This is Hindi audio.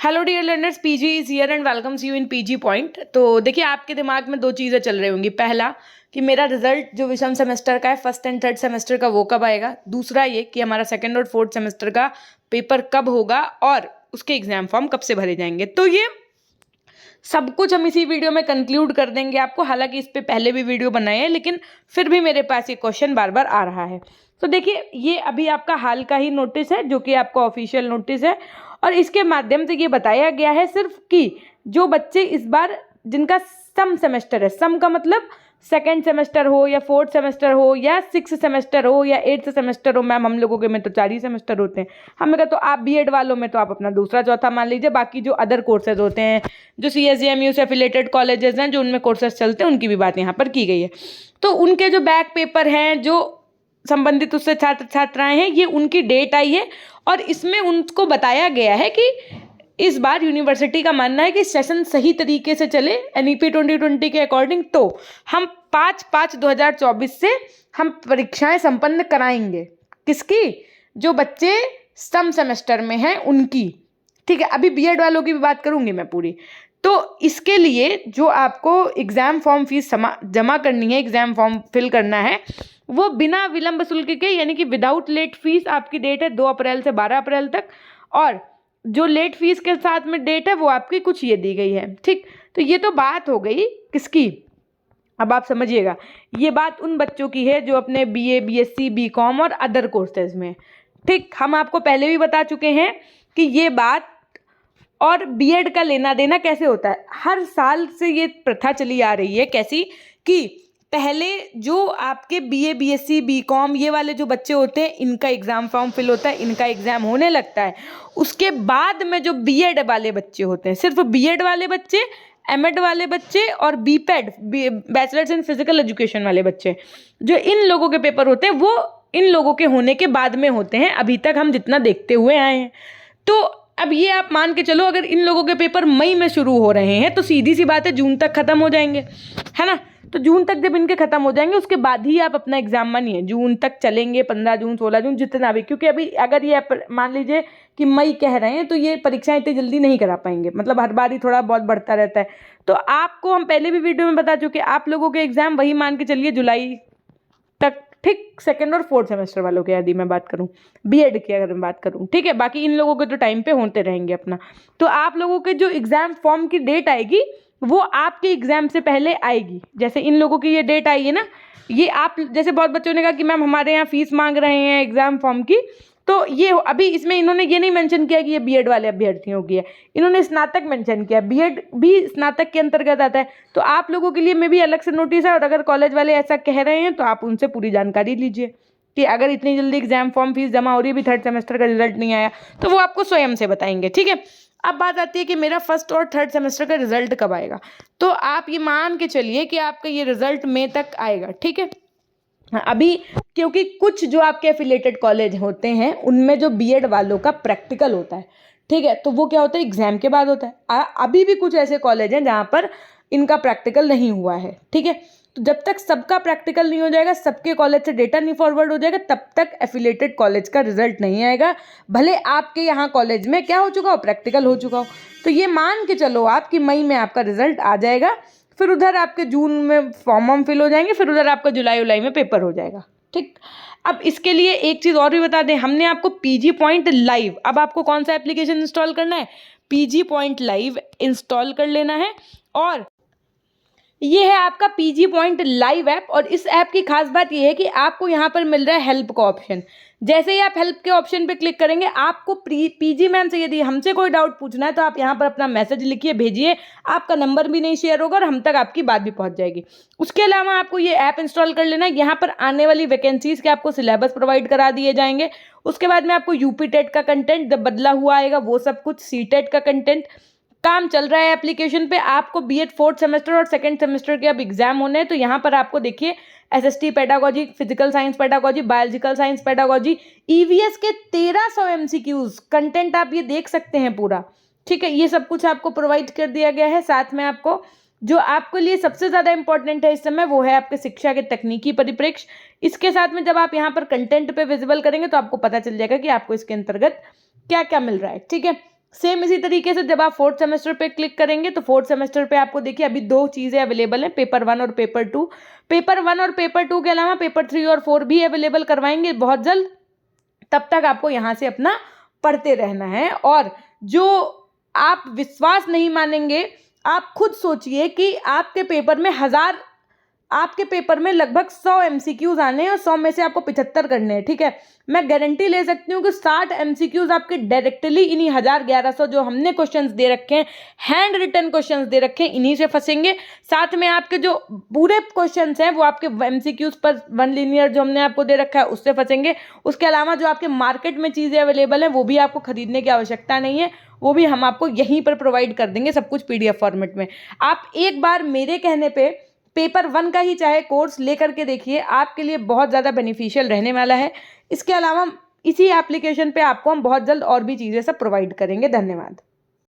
Hello dear learners, PG is here and welcomes you in PG point. तो देखिए, आपके दिमाग में दो चीज़ें चल रही होंगी। पहला कि मेरा रिजल्ट जो विषम सेमेस्टर का है, फर्स्ट एंड थर्ड सेमेस्टर का, वो कब आएगा। दूसरा ये कि हमारा सेकंड और फोर्थ सेमेस्टर का पेपर कब होगा और उसके एग्जाम फॉर्म कब से भरे जाएंगे। तो ये सब कुछ हम इसी वीडियो में कंक्लूड कर देंगे आपको। हालांकि इस पे पहले भी वीडियो बनाए हैं, लेकिन फिर भी मेरे पास ये क्वेश्चन बार बार आ रहा है। तो देखिए, ये अभी आपका हाल का ही नोटिस है, जो कि आपका ऑफिशियल नोटिस है, और इसके माध्यम से ये बताया गया है सिर्फ कि जो बच्चे इस बार जिनका सम सेमेस्टर है, सम का मतलब सेकेंड सेमेस्टर हो या फोर्थ सेमेस्टर हो या सिक्स सेमेस्टर हो या एट्थ सेमेस्टर हो। मैम, हम लोगों के में तो 4 ही सेमेस्टर होते हैं। हमें कहा तो आप बीएड वालों में तो आप अपना दूसरा चौथा मान लीजिए। बाकी जो अदर कोर्सेज होते हैं, जो CSJMU से एफिलेटेड कॉलेजेस हैं, जो उनमें कोर्सेज चलते हैं, उनकी भी बात यहाँ पर की गई है। तो उनके जो बैक पेपर हैं, जो संबंधित उससे छात्र छात्राएं हैं, ये उनकी डेट आई है और इसमें उनको बताया गया है कि इस बार यूनिवर्सिटी का मानना है कि सेशन सही तरीके से चले NEP 2020 के अकॉर्डिंग। तो हम 5/5/2024 से हम परीक्षाएं संपन्न कराएंगे। किसकी? जो बच्चे सम सेमेस्टर में हैं उनकी। ठीक है, अभी बीएड वालों की भी बात करूंगी मैं पूरी। तो इसके लिए जो आपको एग्जाम फॉर्म फीस जमा करनी है, एग्जाम फॉर्म फिल करना है, वो बिना विलंब शुल्क के, यानी कि विदाउट लेट फीस आपकी डेट है 2 अप्रैल से 12 अप्रैल तक। और जो लेट फीस के साथ में डेट है वो आपकी कुछ ये दी गई है। ठीक, तो ये तो बात हो गई किसकी। अब आप समझिएगा, ये बात उन बच्चों की है जो अपने BA BSc BCom और अदर कोर्सेज में। ठीक, हम आपको पहले भी बता चुके हैं कि ये बात और बीएड का लेना देना कैसे होता है। हर साल से ये प्रथा चली आ रही है। कैसी? कि पहले जो आपके BA BSc BCom ये वाले जो बच्चे होते हैं, इनका एग्ज़ाम फॉर्म फिल होता है, इनका एग्ज़ाम होने लगता है। उसके बाद में जो बीएड वाले बच्चे होते हैं, सिर्फ बीएड वाले बच्चे, एमएड वाले बच्चे और BPED bachelors in physical education वाले बच्चे, जो इन लोगों के पेपर होते हैं, वो इन लोगों के होने के बाद में होते हैं। अभी तक हम जितना देखते हुए आए हैं। तो अब ये आप मान के चलो, अगर इन लोगों के पेपर मई में शुरू हो रहे हैं तो सीधी सी बात है जून तक खत्म हो जाएंगे, है ना। तो जून तक जब इनके खत्म हो जाएंगे, उसके बाद ही आप अपना एग्जाम मानिए। जून तक चलेंगे, 15 जून 16 जून जितना भी, क्योंकि अभी अगर ये मान लीजिए कि मई कह रहे हैं तो ये परीक्षाएं इतनी जल्दी नहीं करा पाएंगे। मतलब हर बार ही थोड़ा बहुत बढ़ता रहता है। तो आपको हम पहले भी वीडियो में बता चुके, आप लोगों के एग्जाम वही मान के चलिए जुलाई तक। ठीक, सेकंड और फोर्थ सेमेस्टर वालों के यदि मैं बात करूं, बीएड की अगर मैं बात करूं, ठीक है। बाकी इन लोगों के तो टाइम पे होते रहेंगे अपना। तो आप लोगों के जो एग्जाम फॉर्म की डेट आएगी, वो आपके एग्जाम से पहले आएगी। जैसे इन लोगों की ये डेट आई है ना, ये आप जैसे बहुत बच्चों ने कहा कि मैम हमारे यहाँ फीस मांग रहे हैं एग्जाम फॉर्म की, तो ये अभी इसमें इन्होंने ये नहीं मेंशन किया कि ये बीएड वाले अभ्यर्थियों की है, इन्होंने स्नातक मेंशन किया। बीएड भी स्नातक के अंतर्गत आता है। तो आप लोगों के लिए में भी अलग से नोटिस है, और अगर कॉलेज वाले ऐसा कह रहे हैं तो आप उनसे पूरी जानकारी लीजिए कि अगर इतनी जल्दी एग्जाम फॉर्म फीस जमा हो रही है, भी थर्ड सेमेस्टर का रिजल्ट नहीं आया, तो वो आपको स्वयं से बताएंगे। ठीक है, अब बात आती है कि मेरा फर्स्ट और थर्ड सेमेस्टर का रिजल्ट कब आएगा। तो आप ये मान के चलिए कि आपका ये रिजल्ट मई तक आएगा। ठीक है, अभी क्योंकि कुछ जो आपके एफिलेटेड कॉलेज होते हैं, उनमें जो बीएड वालों का प्रैक्टिकल होता है, ठीक है, तो वो क्या होता है, एग्जाम के बाद होता है। अभी भी कुछ ऐसे कॉलेज हैं जहाँ पर इनका प्रैक्टिकल नहीं हुआ है। ठीक है, तो जब तक सबका प्रैक्टिकल नहीं हो जाएगा, सबके कॉलेज से डेटा नहीं फॉरवर्ड हो जाएगा, तब तक एफिलेटेड कॉलेज का रिजल्ट नहीं आएगा, भले आपके यहाँ कॉलेज में क्या हो चुका हो, प्रैक्टिकल हो चुका हो। तो ये मान के चलो आप कि मई में आपका रिजल्ट आ जाएगा, फिर उधर आपके जून में फॉर्म फिल हो जाएंगे, फिर उधर आपका जुलाई उलाई में पेपर हो जाएगा। ठीक, अब इसके लिए एक चीज़ और भी बता दें, हमने आपको पीजी पॉइंट लाइव, अब आपको कौन सा एप्लीकेशन इंस्टॉल करना है, पीजी पॉइंट लाइव इंस्टॉल कर लेना है। और ये है आपका पीजी पॉइंट लाइव ऐप। और इस ऐप की खास बात ये है कि आपको यहाँ पर मिल रहा है हेल्प का ऑप्शन। जैसे ही आप हेल्प के ऑप्शन पे क्लिक करेंगे, आपको पीजी मैम से यदि हमसे कोई डाउट पूछना है तो आप यहाँ पर अपना मैसेज लिखिए, भेजिए। आपका नंबर भी नहीं शेयर होगा और हम तक आपकी बात भी पहुँच जाएगी। उसके अलावा आपको ये ऐप इंस्टॉल कर लेना है। यहाँ पर आने वाली वैकेंसीज के आपको सिलेबस प्रोवाइड करा दिए जाएंगे। उसके बाद में आपको यूपी टेट का कंटेंट जब बदला हुआ आएगा वो सब कुछ, सीटेट का कंटेंट, काम चल रहा है एप्लीकेशन पे। आपको बीएड फोर्थ सेमेस्टर और सेकंड सेमेस्टर के अब एग्जाम होने हैं, तो यहाँ पर आपको देखिए SST pedagogy, physical science pedagogy, biological science pedagogy, EVS के 1300 एमसीक्यूज कंटेंट आप ये देख सकते हैं पूरा। ठीक है, ये सब कुछ आपको प्रोवाइड कर दिया गया है। साथ में आपको जो आपके लिए सबसे ज़्यादा इंपॉर्टेंट है इस समय, वो है आपके शिक्षा के तकनीकी परिप्रेक्ष्य। इसके साथ में जब आप यहाँ पर कंटेंट पे विजिबल करेंगे तो आपको पता चल जाएगा कि आपको इसके अंतर्गत क्या क्या मिल रहा है। ठीक है, सेम इसी तरीके से जब आप फोर्थ सेमेस्टर पे क्लिक करेंगे तो फोर्थ सेमेस्टर पे आपको देखिए अभी 2 चीज़ें अवेलेबल हैं, पेपर 1 और पेपर 2। पेपर 1 और पेपर 2 के अलावा पेपर 3 और 4 भी अवेलेबल करवाएंगे बहुत जल्द। तब तक आपको यहाँ से अपना पढ़ते रहना है। और जो आप विश्वास नहीं मानेंगे, आप खुद सोचिए कि आपके पेपर में लगभग 100 एमसीक्यूज आने हैं और 100 में से आपको 75 करने हैं, ठीक है। मैं गारंटी ले सकती हूँ कि 60 एमसीक्यूज आपके डायरेक्टली इन्हीं 1100 जो हमने क्वेश्चंस दे रखे हैं, हैंड रिटन क्वेश्चंस दे रखे हैं, इन्हीं से फंसेंगे। साथ में आपके जो पूरे क्वेश्चंस हैं वो आपके एमसीक्यूज पर वन लीनियर जो हमने आपको दे रखा है उससे फंसेंगे। उसके अलावा जो आपके मार्केट में चीज़ें अवेलेबल हैं वो भी आपको खरीदने की आवश्यकता नहीं है, वो भी हम आपको यहीं पर प्रोवाइड कर देंगे, सब कुछ पीडीएफ फॉर्मेट में। आप एक बार मेरे कहने पे पेपर 1 का ही चाहे कोर्स लेकर के देखिए, आपके लिए बहुत ज़्यादा बेनिफिशियल रहने वाला है। इसके अलावा इसी एप्लीकेशन पे आपको हम बहुत जल्द और भी चीज़ें सब प्रोवाइड करेंगे। धन्यवाद।